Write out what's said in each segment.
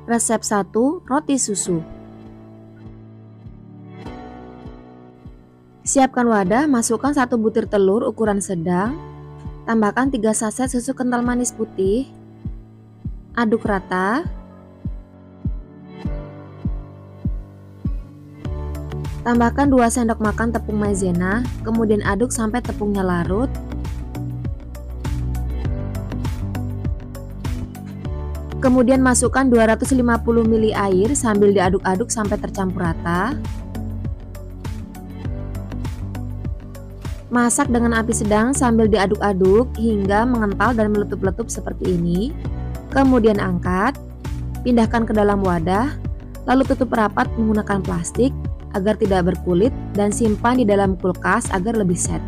Resep 1. Roti susu. Siapkan wadah, masukkan 1 butir telur ukuran sedang, tambahkan 3 saset susu kental manis putih, aduk rata. Tambahkan 2 sendok makan tepung maizena, kemudian aduk sampai tepungnya larut. Kemudian masukkan 250 ml air sambil diaduk-aduk sampai tercampur rata. Masak dengan api sedang sambil diaduk-aduk hingga mengental dan meletup-letup seperti ini. Kemudian angkat, pindahkan ke dalam wadah, lalu tutup rapat menggunakan plastik agar tidak berkulit dan simpan di dalam kulkas agar lebih set.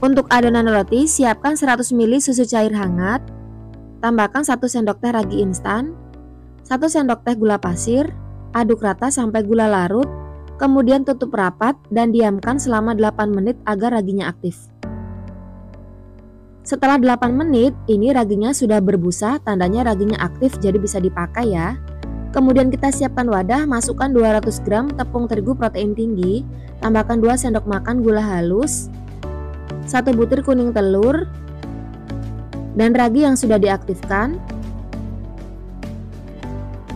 Untuk adonan roti, siapkan 100 ml susu cair hangat, tambahkan 1 sendok teh ragi instan, 1 sendok teh gula pasir, aduk rata sampai gula larut, kemudian tutup rapat dan diamkan selama 8 menit agar raginya aktif. Setelah 8 menit, ini raginya sudah berbusa, tandanya raginya aktif jadi bisa dipakai ya. Kemudian kita siapkan wadah, masukkan 200 gram tepung terigu protein tinggi, tambahkan 2 sendok makan gula halus, 1 butir kuning telur, dan ragi yang sudah diaktifkan.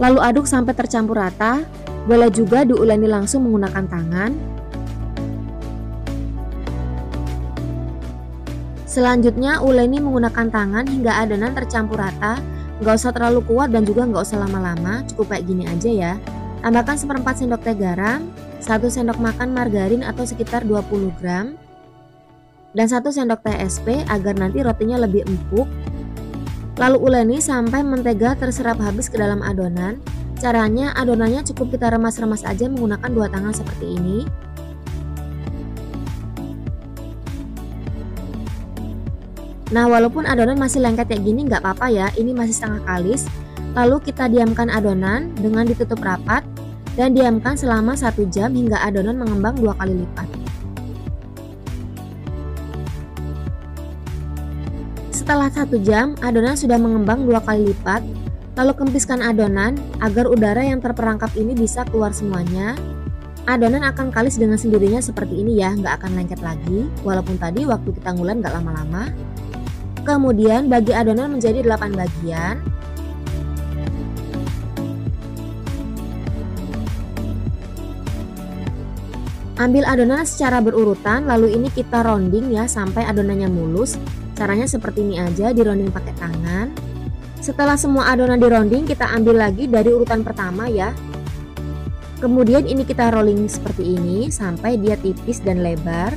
Lalu aduk sampai tercampur rata, boleh juga diuleni langsung menggunakan tangan. Selanjutnya uleni menggunakan tangan hingga adonan tercampur rata, nggak usah terlalu kuat dan juga nggak usah lama-lama, cukup kayak gini aja ya. Tambahkan 1/4 sendok teh garam, 1 sendok makan margarin atau sekitar 20 gram, dan 1 sendok teh SP agar nanti rotinya lebih empuk. Lalu uleni sampai mentega terserap habis ke dalam adonan. Caranya adonannya cukup kita remas-remas aja menggunakan 2 tangan seperti ini. Nah, walaupun adonan masih lengket kayak gini nggak apa-apa ya, ini masih setengah kalis. Lalu kita diamkan adonan dengan ditutup rapat dan diamkan selama 1 jam hingga adonan mengembang 2 kali lipat. Setelah 1 jam, adonan sudah mengembang 2 kali lipat. Lalu kempiskan adonan agar udara yang terperangkap ini bisa keluar semuanya. Adonan akan kalis dengan sendirinya seperti ini ya, nggak akan lengket lagi. Walaupun tadi waktu kita ngulen nggak lama-lama. Kemudian bagi adonan menjadi 8 bagian. Ambil adonan secara berurutan, lalu ini kita rounding ya sampai adonannya mulus. Caranya seperti ini aja, di rounding pakai tangan. Setelah semua adonan di rounding, kita ambil lagi dari urutan pertama ya. Kemudian ini kita rolling seperti ini sampai dia tipis dan lebar.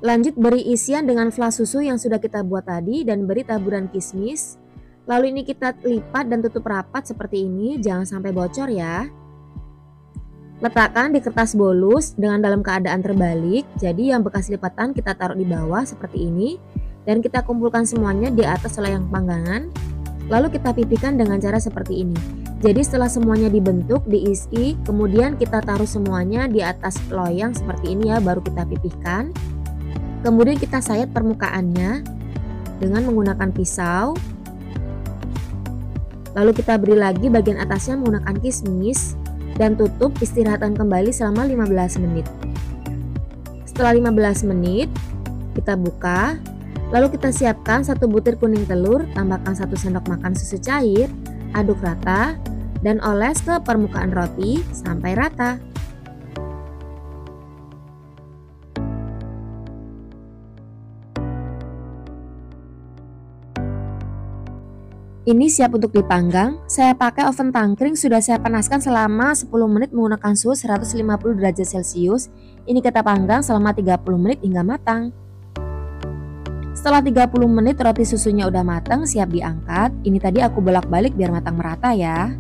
Lanjut beri isian dengan flas susu yang sudah kita buat tadi dan beri taburan kismis. Lalu ini kita lipat dan tutup rapat seperti ini, jangan sampai bocor ya. Letakkan di kertas bolus dengan dalam keadaan terbalik, jadi yang bekas lipatan kita taruh di bawah seperti ini dan kita kumpulkan semuanya di atas loyang panggangan. Lalu kita pipihkan dengan cara seperti ini. Jadi setelah semuanya dibentuk, diisi, kemudian kita taruh semuanya di atas loyang seperti ini ya, baru kita pipihkan. Kemudian kita sayat permukaannya dengan menggunakan pisau. Lalu kita beri lagi bagian atasnya menggunakan kismis. Dan tutup, istirahatkan kembali selama 15 menit. Setelah 15 menit kita buka, lalu kita siapkan 1 butir kuning telur, tambahkan 1 sendok makan susu cair, aduk rata dan oles ke permukaan roti sampai rata. Ini siap untuk dipanggang. Saya pakai oven tangkring, sudah saya panaskan selama 10 menit menggunakan suhu 150 derajat Celcius. Ini kita panggang selama 30 menit hingga matang. Setelah 30 menit roti susunya udah matang, siap diangkat. Ini tadi aku bolak-balik biar matang merata ya.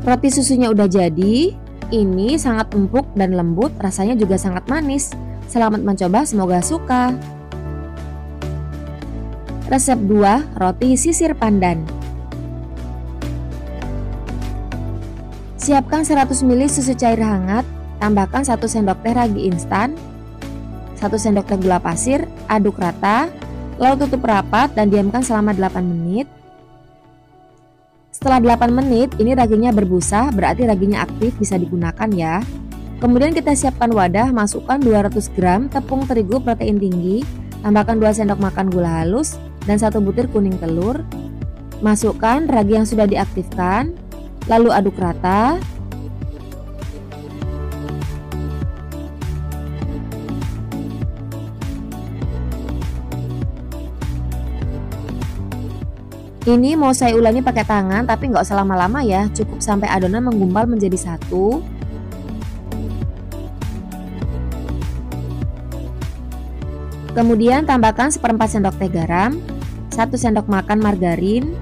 Roti susunya udah jadi. Ini sangat empuk dan lembut, rasanya juga sangat manis. Selamat mencoba, semoga suka. Resep 2, roti sisir pandan. Siapkan 100 ml susu cair hangat, tambahkan 1 sendok teh ragi instan, 1 sendok teh gula pasir, aduk rata, lalu tutup rapat dan diamkan selama 8 menit. Setelah 8 menit, ini raginya berbusa, berarti raginya aktif, bisa digunakan ya. Kemudian kita siapkan wadah, masukkan 200 gram tepung terigu protein tinggi, tambahkan 2 sendok makan gula halus dan 1 butir kuning telur. Masukkan ragi yang sudah diaktifkan, lalu aduk rata. Ini mau saya ulangi pakai tangan, tapi nggak usah lama-lama ya, cukup sampai adonan menggumpal menjadi satu. Kemudian tambahkan 1/4 sendok teh garam, 1 sendok makan margarin,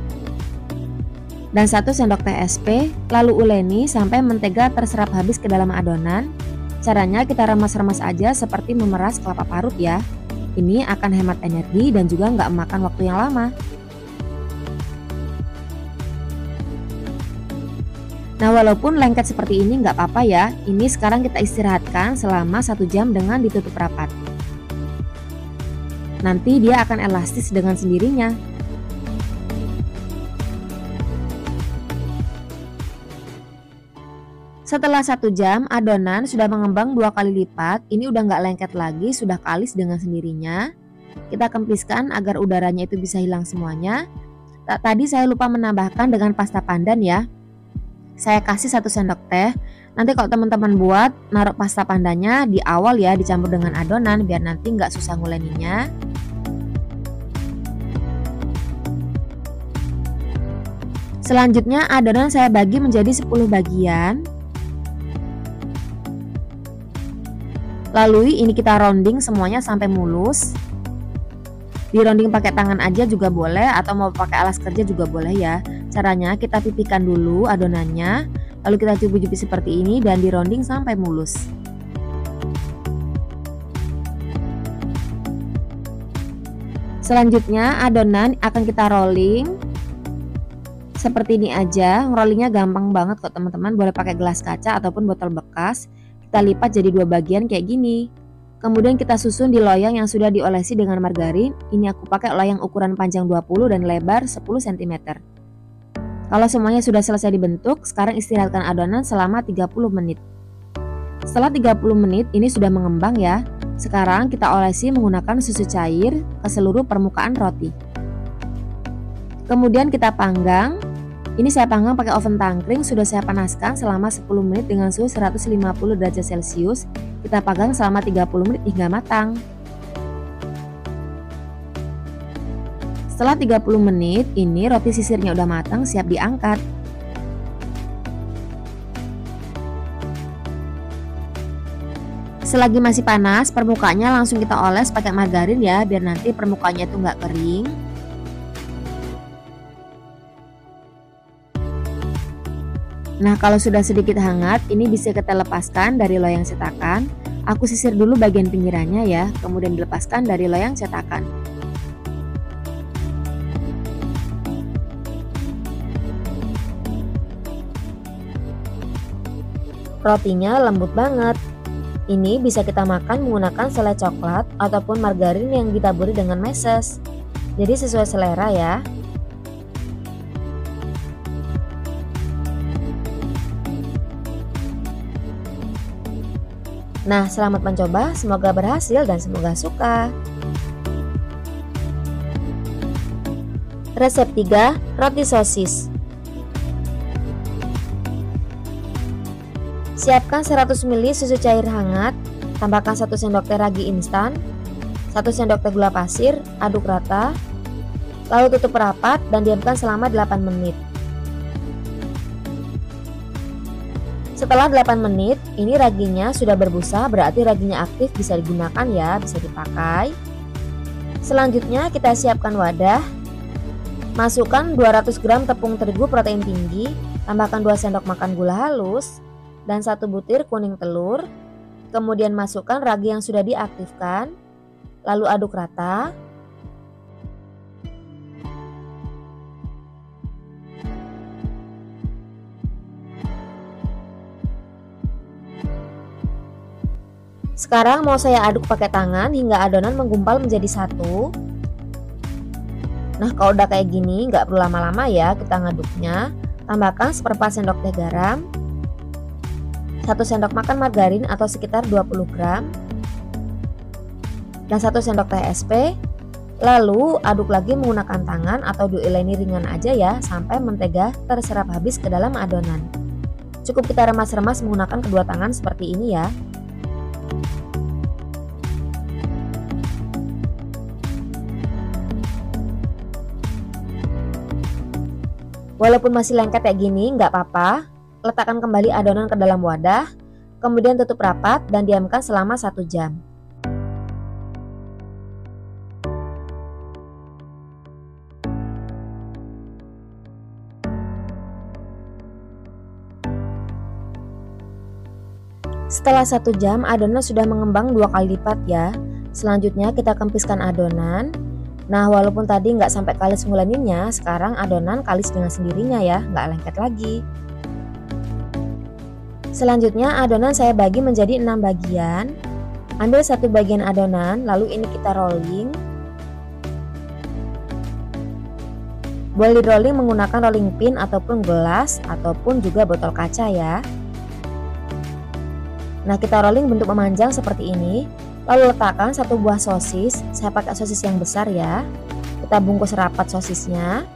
dan 1 sendok teh SP, lalu uleni sampai mentega terserap habis ke dalam adonan. Caranya kita remas-remas aja seperti memeras kelapa parut ya. Ini akan hemat energi dan juga nggak memakan waktu yang lama. Nah, walaupun lengket seperti ini nggak apa-apa ya, ini sekarang kita istirahatkan selama 1 jam dengan ditutup rapat. Nanti dia akan elastis dengan sendirinya. Setelah 1 jam, adonan sudah mengembang 2 kali lipat, ini udah nggak lengket lagi, sudah kalis dengan sendirinya. Kita kempiskan agar udaranya itu bisa hilang semuanya. Tadi saya lupa menambahkan dengan pasta pandan ya. Saya kasih 1 sendok teh. Nanti kalau teman-teman buat, naruh pasta pandannya di awal ya, dicampur dengan adonan biar nanti nggak susah nguleninya. Selanjutnya adonan saya bagi menjadi 10 bagian. Lalu ini kita rounding semuanya sampai mulus. Di rounding pakai tangan aja juga boleh atau mau pakai alas kerja juga boleh ya. Caranya kita pipihkan dulu adonannya, lalu kita cubit-cubit seperti ini dan di rounding sampai mulus. Selanjutnya adonan akan kita rolling seperti ini aja. Rollingnya gampang banget kok teman-teman, boleh pakai gelas kaca ataupun botol bekas. Kita lipat jadi 2 bagian kayak gini. Kemudian kita susun di loyang yang sudah diolesi dengan margarin. Ini aku pakai loyang ukuran panjang 20 dan lebar 10 cm. Kalau semuanya sudah selesai dibentuk, sekarang istirahatkan adonan selama 30 menit. Setelah 30 menit ini sudah mengembang ya. Sekarang kita olesi menggunakan susu cair ke seluruh permukaan roti. Kemudian kita panggang. Ini saya panggang pakai oven tangkring, sudah saya panaskan selama 10 menit dengan suhu 150 derajat Celcius. Kita panggang selama 30 menit hingga matang. Setelah 30 menit, ini roti sisirnya udah matang, siap diangkat. Selagi masih panas, permukaannya langsung kita oles pakai margarin ya, biar nanti permukaannya itu nggak kering. Nah, kalau sudah sedikit hangat, ini bisa kita lepaskan dari loyang cetakan. Aku sisir dulu bagian pinggirannya ya, kemudian dilepaskan dari loyang cetakan. Rotinya lembut banget. Ini bisa kita makan menggunakan selai coklat ataupun margarin yang ditaburi dengan meses. Jadi sesuai selera ya. Nah, selamat mencoba, semoga berhasil dan semoga suka. Resep 3, roti sosis. Siapkan 100 ml susu cair hangat, tambahkan 1 sendok teh ragi instan, 1 sendok teh gula pasir, aduk rata, lalu tutup rapat dan diamkan selama 8 menit. Setelah 8 menit, ini raginya sudah berbusa, berarti raginya aktif, bisa digunakan ya, bisa dipakai. Selanjutnya kita siapkan wadah. Masukkan 200 gram tepung terigu protein tinggi, tambahkan 2 sendok makan gula halus, dan 1 butir kuning telur. Kemudian masukkan ragi yang sudah diaktifkan, lalu aduk rata. Sekarang mau saya aduk pakai tangan hingga adonan menggumpal menjadi satu. Nah, kalau udah kayak gini nggak perlu lama-lama ya kita ngaduknya. Tambahkan seperempat sendok teh garam, 1 sendok makan margarin atau sekitar 20 gram, dan 1 sendok teh SP. Lalu aduk lagi menggunakan tangan atau diuleni ringan aja ya sampai mentega terserap habis ke dalam adonan. Cukup kita remas-remas menggunakan kedua tangan seperti ini ya. Walaupun masih lengket kayak gini, nggak apa-apa. Letakkan kembali adonan ke dalam wadah, kemudian tutup rapat dan diamkan selama 1 jam. Setelah 1 jam, adonan sudah mengembang 2 kali lipat ya. Selanjutnya kita kempiskan adonan. Nah, walaupun tadi nggak sampai kalis ngulaninnya, sekarang adonan kalis dengan sendirinya ya, nggak lengket lagi. Selanjutnya adonan saya bagi menjadi 6 bagian. Ambil 1 bagian adonan, lalu ini kita rolling. Boleh di rolling menggunakan rolling pin ataupun gelas ataupun juga botol kaca ya. Nah, kita rolling bentuk memanjang seperti ini. Lalu letakkan 1 buah sosis, saya pakai sosis yang besar ya. Kita bungkus rapat sosisnya.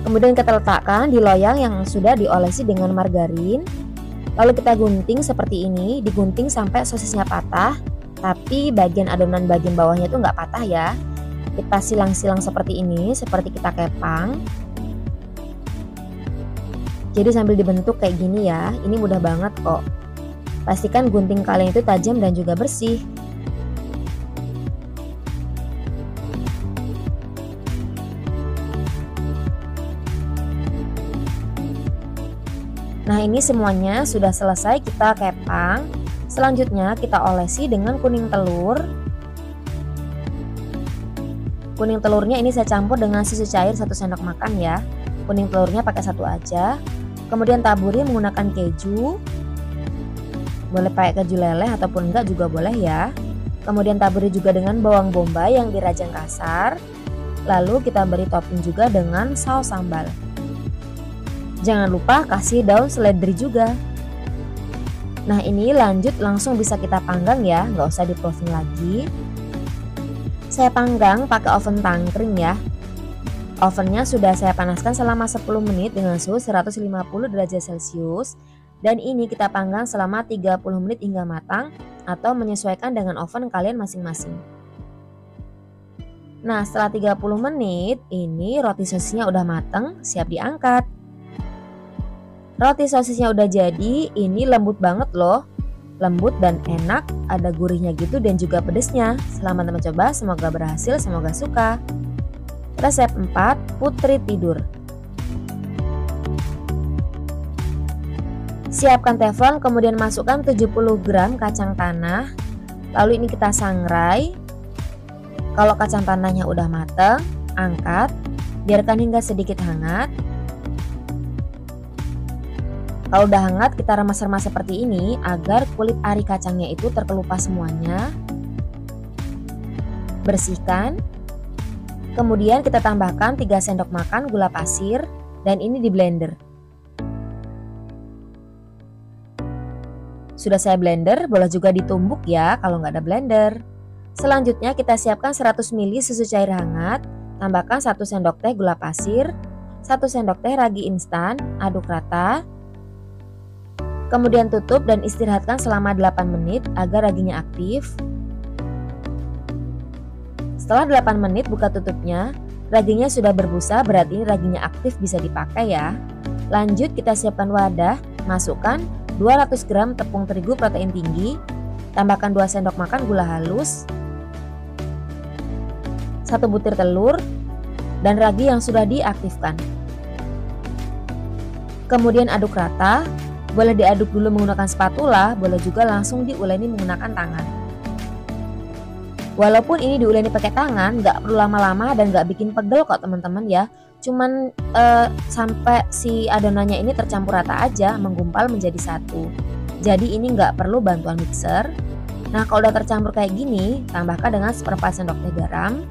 Kemudian kita letakkan di loyang yang sudah diolesi dengan margarin. Lalu kita gunting seperti ini, digunting sampai sosisnya patah. Tapi bagian adonan bagian bawahnya itu nggak patah ya. Kita silang-silang seperti ini, seperti kita kepang. Jadi sambil dibentuk kayak gini ya, ini mudah banget kok. Pastikan gunting kalian itu tajam dan juga bersih. Nah, ini semuanya sudah selesai kita kepang. Selanjutnya kita olesi dengan kuning telur. Kuning telurnya ini saya campur dengan susu cair 1 sendok makan ya. Kuning telurnya pakai 1 aja. Kemudian taburi menggunakan keju. Boleh pakai keju leleh ataupun enggak juga boleh ya. Kemudian taburi juga dengan bawang bombay yang dirajang kasar. Lalu kita beri topping juga dengan saus sambal. Jangan lupa kasih daun seledri juga. Nah, ini lanjut langsung bisa kita panggang ya, nggak usah di-frozen lagi. Saya panggang pakai oven tangkring ya. Ovennya sudah saya panaskan selama 10 menit dengan suhu 150 derajat Celcius. Dan ini kita panggang selama 30 menit hingga matang atau menyesuaikan dengan oven kalian masing-masing. Nah, setelah 30 menit ini roti sosisnya udah matang, siap diangkat. Roti sosisnya udah jadi, ini lembut banget loh. Lembut dan enak, ada gurihnya gitu dan juga pedesnya. Selamat mencoba, semoga berhasil, semoga suka. Resep 4, putri tidur. Siapkan teflon, kemudian masukkan 70 gram kacang tanah. Lalu ini kita sangrai. Kalau kacang tanahnya udah mateng, angkat. Biarkan hingga sedikit hangat. Kalau udah hangat, kita remas-remas seperti ini agar kulit ari kacangnya itu terkelupas semuanya. Bersihkan. Kemudian kita tambahkan 3 sendok makan gula pasir dan ini di blender. Sudah saya blender, boleh juga ditumbuk ya kalau nggak ada blender. Selanjutnya kita siapkan 100 ml susu cair hangat, tambahkan 1 sendok teh gula pasir, 1 sendok teh ragi instan, aduk rata. Kemudian tutup dan istirahatkan selama 8 menit agar raginya aktif. Setelah 8 menit buka tutupnya, raginya sudah berbusa, berarti raginya aktif bisa dipakai ya. Lanjut kita siapkan wadah, masukkan 200 gram tepung terigu protein tinggi, tambahkan 2 sendok makan gula halus, 1 butir telur, dan ragi yang sudah diaktifkan. Kemudian aduk rata, boleh diaduk dulu menggunakan spatula, boleh juga langsung diuleni menggunakan tangan. Walaupun ini diuleni pakai tangan, nggak perlu lama-lama dan nggak bikin pegel kok teman-teman ya. Cuman sampai si adonannya ini tercampur rata aja, menggumpal menjadi satu. Jadi ini nggak perlu bantuan mixer. Nah, kalau udah tercampur kayak gini, tambahkan dengan seperempat sendok teh garam,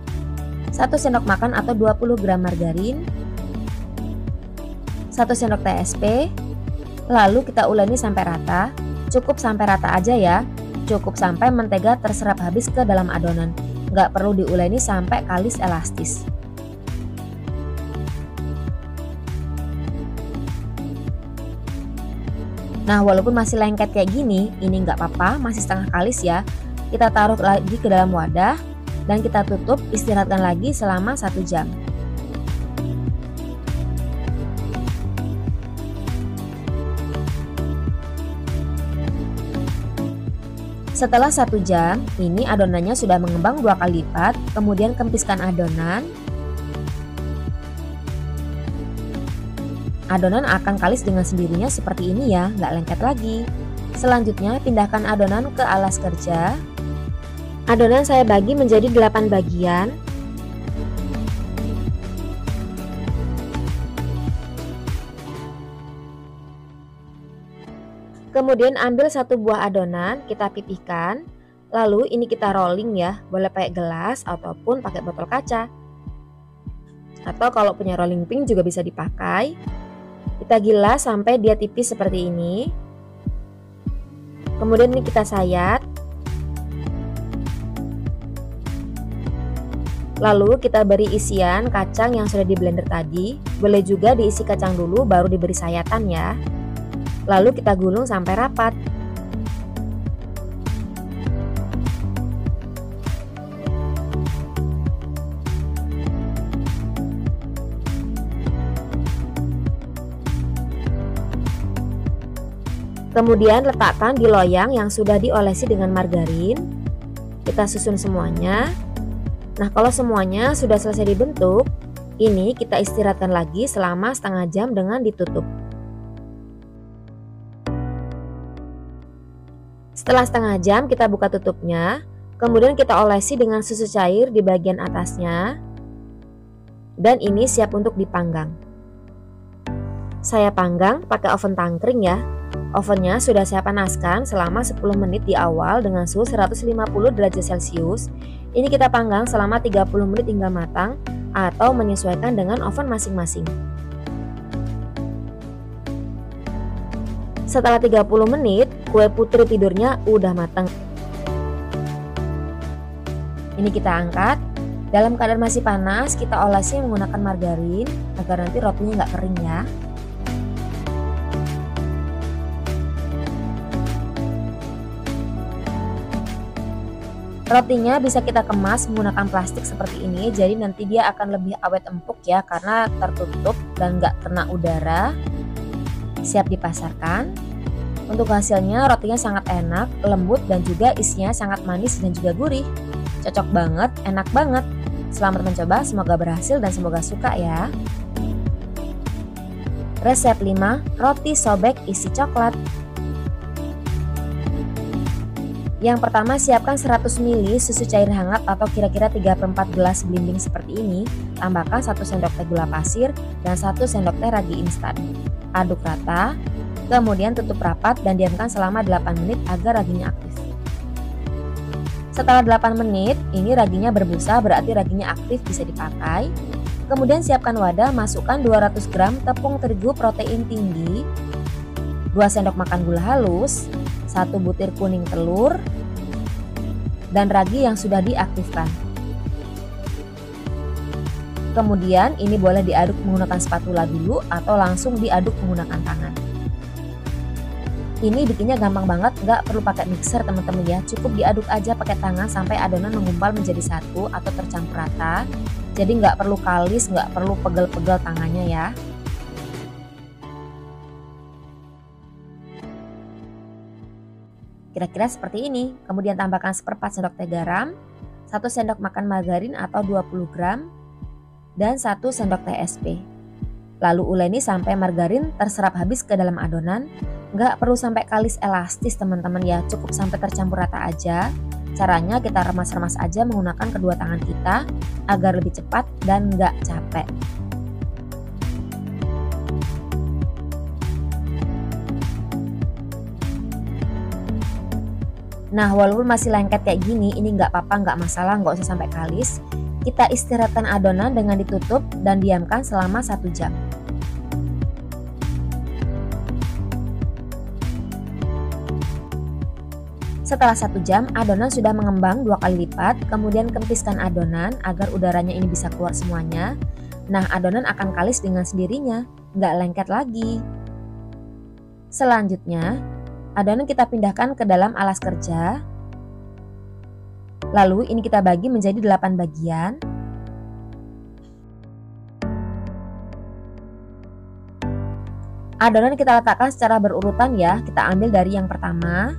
1 sendok makan atau 20 gram margarin, 1 sendok teh SP, lalu kita uleni sampai rata. Cukup sampai rata aja ya, cukup sampai mentega terserap habis ke dalam adonan. Nggak perlu diuleni sampai kalis elastis. Nah, walaupun masih lengket kayak gini, ini nggak apa-apa, masih setengah kalis ya. Kita taruh lagi ke dalam wadah dan kita tutup, istirahatkan lagi selama 1 jam. Setelah 1 jam, ini adonannya sudah mengembang 2 kali lipat, kemudian kempiskan adonan. Adonan akan kalis dengan sendirinya seperti ini ya, nggak lengket lagi. Selanjutnya pindahkan adonan ke alas kerja. Adonan saya bagi menjadi 8 bagian. Kemudian ambil 1 buah adonan, kita pipihkan. Lalu ini kita rolling ya, boleh pakai gelas ataupun pakai botol kaca. Atau kalau punya rolling pin juga bisa dipakai. Kita gilas sampai dia tipis seperti ini. Kemudian ini kita sayat. Lalu kita beri isian kacang yang sudah di blender tadi. Boleh juga diisi kacang dulu baru diberi sayatan ya. Lalu kita gulung sampai rapat. Kemudian letakkan di loyang yang sudah diolesi dengan margarin. Kita susun semuanya. Nah, kalau semuanya sudah selesai dibentuk, ini kita istirahatkan lagi selama setengah jam dengan ditutup. Setelah setengah jam kita buka tutupnya, kemudian kita olesi dengan susu cair di bagian atasnya. Dan ini siap untuk dipanggang. Saya panggang pakai oven tangkring ya. Ovennya sudah saya panaskan selama 10 menit di awal dengan suhu 150 derajat Celcius. Ini kita panggang selama 30 menit hingga matang atau menyesuaikan dengan oven masing-masing. Setelah 30 menit, kue putri tidurnya udah matang. Ini kita angkat. Dalam keadaan masih panas, kita olesi menggunakan margarin agar nanti rotinya nggak kering ya. Rotinya bisa kita kemas menggunakan plastik seperti ini, jadi nanti dia akan lebih awet empuk ya karena tertutup dan nggak kena udara. Siap dipasarkan. Untuk hasilnya rotinya sangat enak, lembut dan juga isinya sangat manis dan juga gurih. Cocok banget, enak banget. Selamat mencoba, semoga berhasil dan semoga suka ya. Resep 5, roti sobek isi coklat. Yang pertama, siapkan 100 ml susu cair hangat atau kira-kira 3/4 gelas blimbing seperti ini. Tambahkan 1 sendok teh gula pasir dan 1 sendok teh ragi instan. Aduk rata, kemudian tutup rapat dan diamkan selama 8 menit agar raginya aktif. Setelah 8 menit, ini raginya berbusa, berarti raginya aktif, bisa dipakai. Kemudian siapkan wadah, masukkan 200 gram tepung terigu protein tinggi, 2 sendok makan gula halus, 1 butir kuning telur, dan ragi yang sudah diaktifkan. Kemudian ini boleh diaduk menggunakan spatula dulu atau langsung diaduk menggunakan tangan. Ini bikinnya gampang banget, nggak perlu pakai mixer teman-teman ya. Cukup diaduk aja pakai tangan sampai adonan menggumpal menjadi satu atau tercampur rata. Jadi nggak perlu kalis, nggak perlu pegel-pegel tangannya ya. Kira-kira seperti ini. Kemudian tambahkan 1/4 sendok teh garam, 1 sendok makan margarin atau 20 gram, dan 1 sendok teh SP. Lalu uleni sampai margarin terserap habis ke dalam adonan. Nggak perlu sampai kalis elastis teman-teman ya, cukup sampai tercampur rata aja. Caranya kita remas-remas aja menggunakan kedua tangan kita agar lebih cepat dan nggak capek. Nah, walaupun masih lengket kayak gini, ini nggak apa-apa, nggak masalah, nggak usah sampai kalis. Kita istirahatkan adonan dengan ditutup dan diamkan selama 1 jam. Setelah 1 jam, adonan sudah mengembang 2 kali lipat, kemudian kempiskan adonan agar udaranya ini bisa keluar semuanya. Nah, adonan akan kalis dengan sendirinya, nggak lengket lagi. Selanjutnya, adonan kita pindahkan ke dalam alas kerja. Lalu ini kita bagi menjadi 8 bagian. Adonan kita letakkan secara berurutan ya, kita ambil dari yang pertama.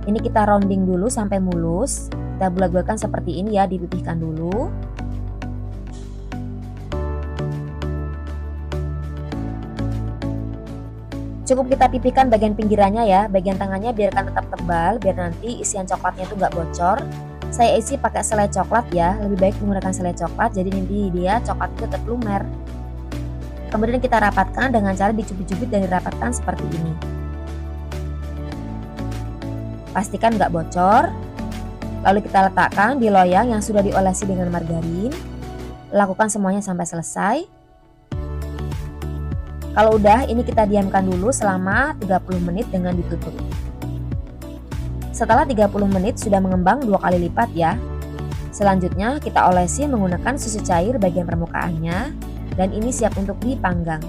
Ini kita rounding dulu sampai mulus. Kita bulat-bulatkan seperti ini ya, dipipihkan dulu. Cukup kita pipihkan bagian pinggirannya ya, bagian tengahnya biarkan tetap tebal, biar nanti isian coklatnya itu nggak bocor. Saya isi pakai selai coklat ya, lebih baik menggunakan selai coklat, jadi nanti dia coklat itu tetap lumer. Kemudian kita rapatkan dengan cara dicubit-cubit dan dirapatkan seperti ini. Pastikan nggak bocor. Lalu kita letakkan di loyang yang sudah diolesi dengan margarin. Lakukan semuanya sampai selesai. Kalau udah, ini kita diamkan dulu selama 30 menit dengan ditutup. Setelah 30 menit sudah mengembang 2 kali lipat ya. Selanjutnya kita olesi menggunakan susu cair bagian permukaannya, dan ini siap untuk dipanggang.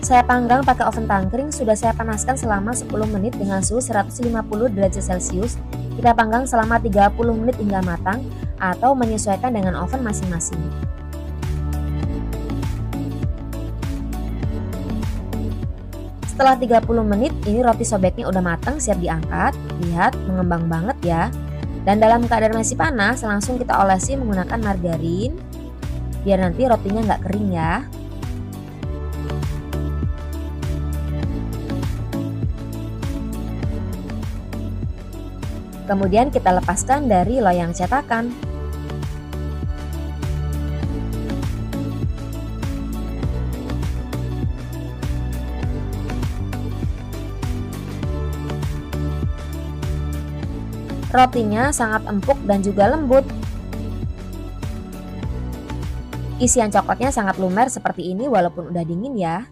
Saya panggang pakai oven tangkring, sudah saya panaskan selama 10 menit dengan suhu 150 derajat Celcius. Kita panggang selama 30 menit hingga matang atau menyesuaikan dengan oven masing-masing. Setelah 30 menit, ini roti sobeknya udah matang, siap diangkat. Lihat, mengembang banget ya. Dan dalam keadaan masih panas, langsung kita olesi menggunakan margarin, biar nanti rotinya nggak kering ya. Kemudian kita lepaskan dari loyang cetakan. Rotinya sangat empuk dan juga lembut. Isian coklatnya sangat lumer seperti ini walaupun udah dingin ya.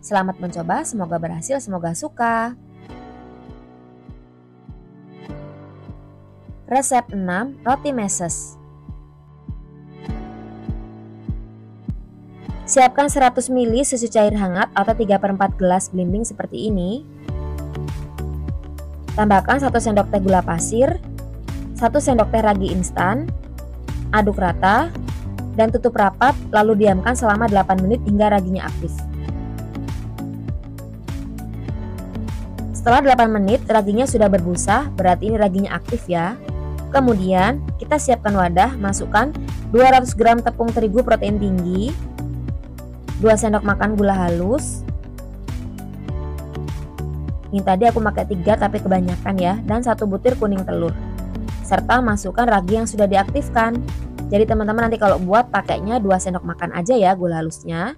Selamat mencoba, semoga berhasil, semoga suka. Resep 6, roti meses. Siapkan 100 ml susu cair hangat atau 3/4 gelas belimbing seperti ini. Tambahkan 1 sendok teh gula pasir, 1 sendok teh ragi instan, aduk rata, dan tutup rapat lalu diamkan selama 8 menit hingga raginya aktif. Setelah 8 menit raginya sudah berbusa, berarti ini raginya aktif ya. Kemudian kita siapkan wadah, masukkan 200 gram tepung terigu protein tinggi, 2 sendok makan gula halus. Ini tadi aku pakai 3 tapi kebanyakan ya, dan 1 butir kuning telur. Serta masukkan ragi yang sudah diaktifkan. Jadi teman-teman nanti kalau buat pakainya 2 sendok makan aja ya gula halusnya.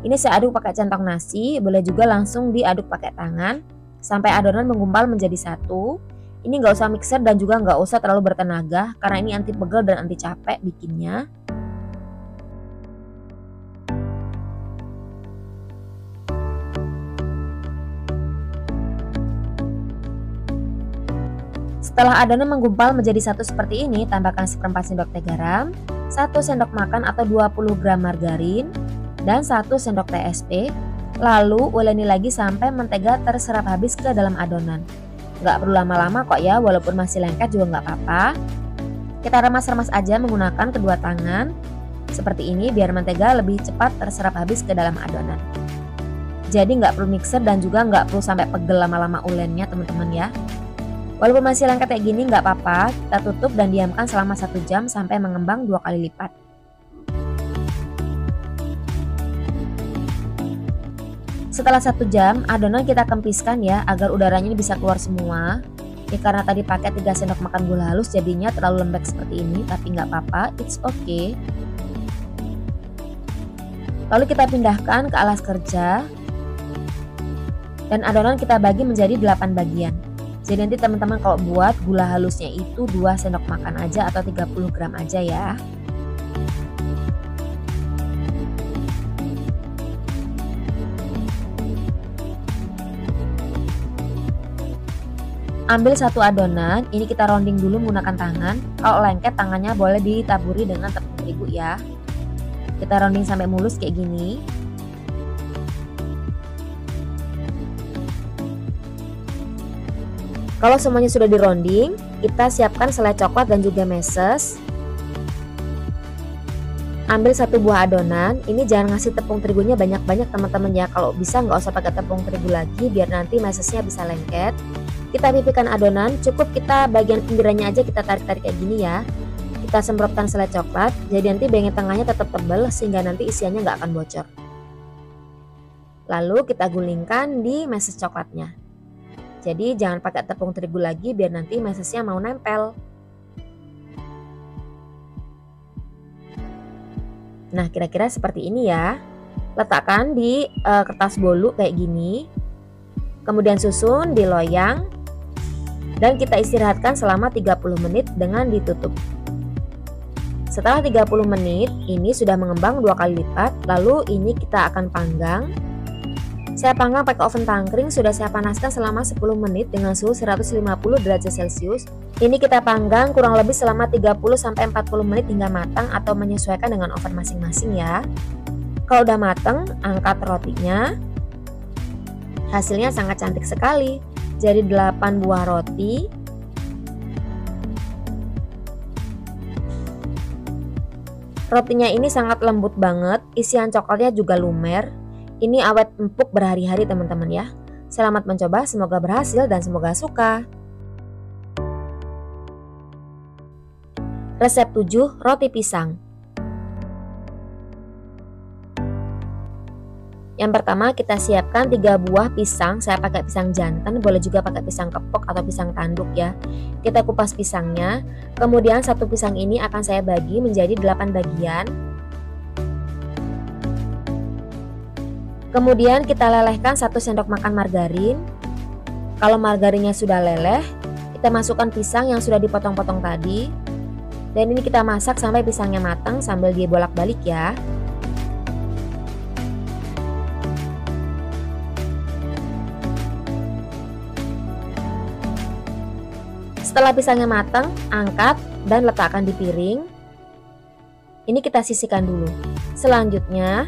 Ini saya aduk pakai centong nasi, boleh juga langsung diaduk pakai tangan sampai adonan menggumpal menjadi satu. Ini nggak usah mixer dan juga nggak usah terlalu bertenaga karena ini anti pegel dan anti capek bikinnya. Setelah adonan menggumpal menjadi satu seperti ini, tambahkan 1/4 sendok teh garam, 1 sendok makan atau 20 gram margarin, dan 1 sendok teh SP. Lalu uleni lagi sampai mentega terserap habis ke dalam adonan. Nggak perlu lama-lama kok ya, walaupun masih lengket juga nggak apa-apa. Kita remas-remas aja menggunakan kedua tangan seperti ini biar mentega lebih cepat terserap habis ke dalam adonan. Jadi nggak perlu mixer dan juga nggak perlu sampai pegel lama-lama ulennya teman-teman ya. Walaupun masih lengket kayak gini nggak apa-apa, kita tutup dan diamkan selama 1 jam sampai mengembang 2 kali lipat. Setelah 1 jam, adonan kita kempiskan ya agar udaranya bisa keluar semua. Ya karena tadi pakai 3 sendok makan gula halus jadinya terlalu lembek seperti ini, tapi nggak apa-apa, it's okay. Lalu kita pindahkan ke alas kerja. Dan adonan kita bagi menjadi 8 bagian. Jadi nanti teman-teman kalau buat gula halusnya itu 2 sendok makan aja atau 30 gram aja ya. Ambil satu adonan, ini kita rounding dulu menggunakan tangan. Kalau lengket tangannya boleh ditaburi dengan tepung terigu ya. Kita rounding sampai mulus kayak gini. Kalau semuanya sudah di rounding, kita siapkan selai coklat dan juga meses. Ambil satu buah adonan, ini jangan ngasih tepung terigunya banyak-banyak teman-teman ya. Kalau bisa nggak usah pakai tepung terigu lagi biar nanti mesesnya bisa lengket. Kita pipihkan adonan, cukup kita bagian pinggirannya aja kita tarik-tarik kayak gini ya. Kita semprotkan selai coklat, jadi nanti bagian tengahnya tetap tebal sehingga nanti isiannya nggak akan bocor. Lalu kita gulingkan di meses coklatnya. Jadi jangan pakai tepung terigu lagi biar nanti mesesnya mau nempel. Nah kira-kira seperti ini ya. Letakkan di kertas bolu kayak gini. Kemudian susun di loyang. Dan kita istirahatkan selama 30 menit dengan ditutup. Setelah 30 menit, ini sudah mengembang 2 kali lipat. Lalu ini kita akan panggang. Saya panggang pakai oven tangkring, sudah saya panaskan selama 10 menit dengan suhu 150 derajat Celcius. Ini kita panggang kurang lebih selama 30-40 menit hingga matang atau menyesuaikan dengan oven masing-masing ya. Kalau udah matang, angkat rotinya. Hasilnya sangat cantik sekali. Jadi 8 buah roti. Rotinya ini sangat lembut banget, isian coklatnya juga lumer. Ini awet empuk berhari-hari teman-teman ya. Selamat mencoba, semoga berhasil dan semoga suka. Resep 7 roti pisang. Yang pertama kita siapkan 3 buah pisang, saya pakai pisang jantan, boleh juga pakai pisang kepok atau pisang tanduk ya. Kita kupas pisangnya, kemudian satu pisang ini akan saya bagi menjadi 8 bagian. Kemudian kita lelehkan 1 sendok makan margarin. Kalau margarinnya sudah leleh, kita masukkan pisang yang sudah dipotong-potong tadi. Dan ini kita masak sampai pisangnya matang sambil dibolak-balik ya. Setelah pisangnya matang, angkat dan letakkan di piring. Ini kita sisihkan dulu. Selanjutnya,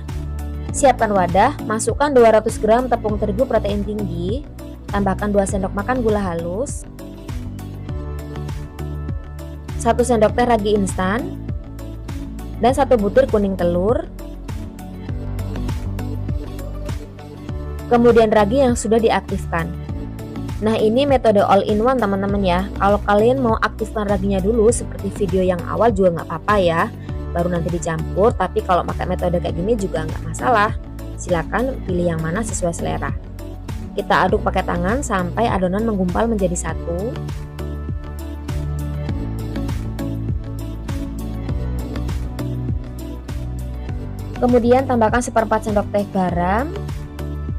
siapkan wadah, masukkan 200 gram tepung terigu protein tinggi, tambahkan 2 sendok makan gula halus, 1 sendok teh ragi instan, dan 1 butir kuning telur. Kemudian ragi yang sudah diaktifkan. Nah ini metode all in one teman-teman ya. Kalau kalian mau aktifkan raginya dulu seperti video yang awal juga nggak apa-apa ya, baru nanti dicampur. Tapi kalau pakai metode kayak gini juga nggak masalah. Silakan pilih yang mana sesuai selera. Kita aduk pakai tangan sampai adonan menggumpal menjadi satu. Kemudian tambahkan 1/4 sendok teh garam,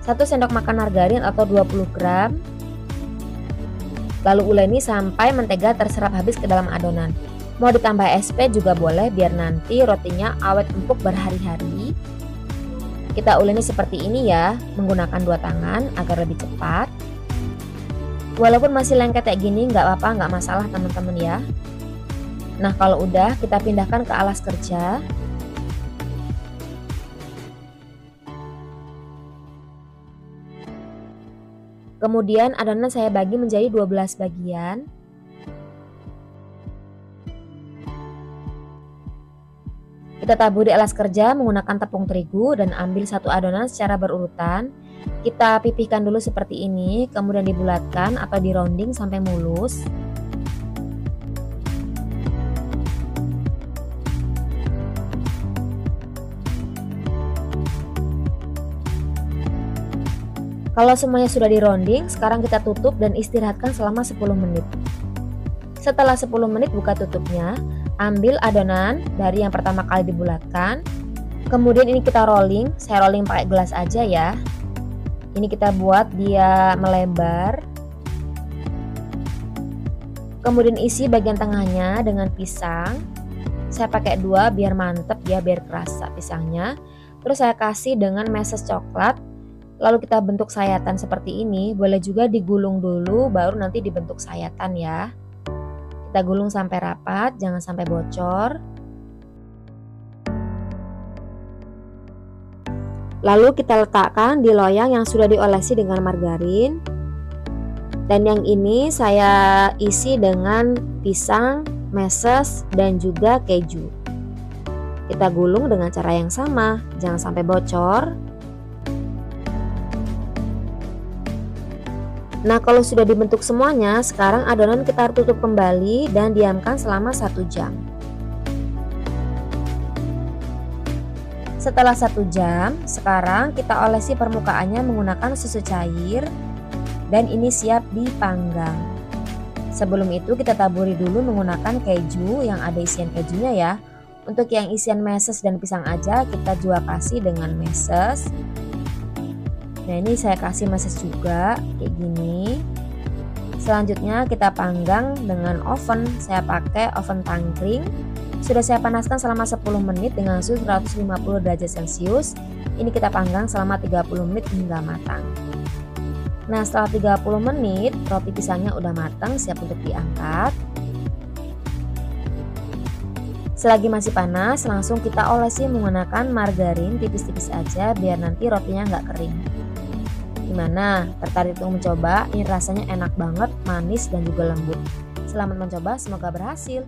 1 sendok makan margarin atau 20 gram. Lalu uleni sampai mentega terserap habis ke dalam adonan. Mau ditambah SP juga boleh biar nanti rotinya awet empuk berhari-hari. Kita uleni seperti ini ya, menggunakan 2 tangan agar lebih cepat. Walaupun masih lengket kayak gini nggak apa-apa, nggak masalah teman-teman ya. Nah kalau udah kita pindahkan ke alas kerja. Kemudian adonan saya bagi menjadi 12 bagian. Kita tabur di alas kerja menggunakan tepung terigu dan ambil satu adonan secara berurutan. Kita pipihkan dulu seperti ini, kemudian dibulatkan atau di rounding sampai mulus. Kalau semuanya sudah di rounding, sekarang kita tutup dan istirahatkan selama 10 menit. Setelah 10 menit buka tutupnya, ambil adonan dari yang pertama kali dibulatkan. Kemudian ini kita rolling, saya rolling pakai gelas aja ya. Ini kita buat dia melebar. Kemudian isi bagian tengahnya dengan pisang. Saya pakai 2 biar mantep ya, biar kerasa pisangnya. Terus saya kasih dengan meses coklat. Lalu kita bentuk sayatan seperti ini. Boleh juga digulung dulu baru nanti dibentuk sayatan ya. Kita gulung sampai rapat, jangan sampai bocor. Lalu kita letakkan di loyang yang sudah diolesi dengan margarin. Dan yang ini saya isi dengan pisang, meses, dan juga keju. Kita gulung dengan cara yang sama, jangan sampai bocor. Nah, kalau sudah dibentuk semuanya, sekarang adonan kita tutup kembali dan diamkan selama 1 jam. Setelah 1 jam, sekarang kita olesi permukaannya menggunakan susu cair dan ini siap dipanggang. Sebelum itu kita taburi dulu menggunakan keju yang ada isian kejunya ya. Untuk yang isian meses dan pisang aja kita juga kasih dengan meses. Nah, ini saya kasih meses juga kayak gini. Selanjutnya kita panggang dengan oven. Saya pakai oven tangkring. Sudah saya panaskan selama 10 menit dengan suhu 150 derajat Celcius. Ini kita panggang selama 30 menit hingga matang. Nah, setelah 30 menit roti pisangnya udah matang, siap untuk diangkat. Selagi masih panas, langsung kita olesi menggunakan margarin tipis-tipis aja biar nanti rotinya nggak kering. Gimana? Tertarik untuk mencoba? Ini rasanya enak banget, manis dan juga lembut. Selamat mencoba, semoga berhasil.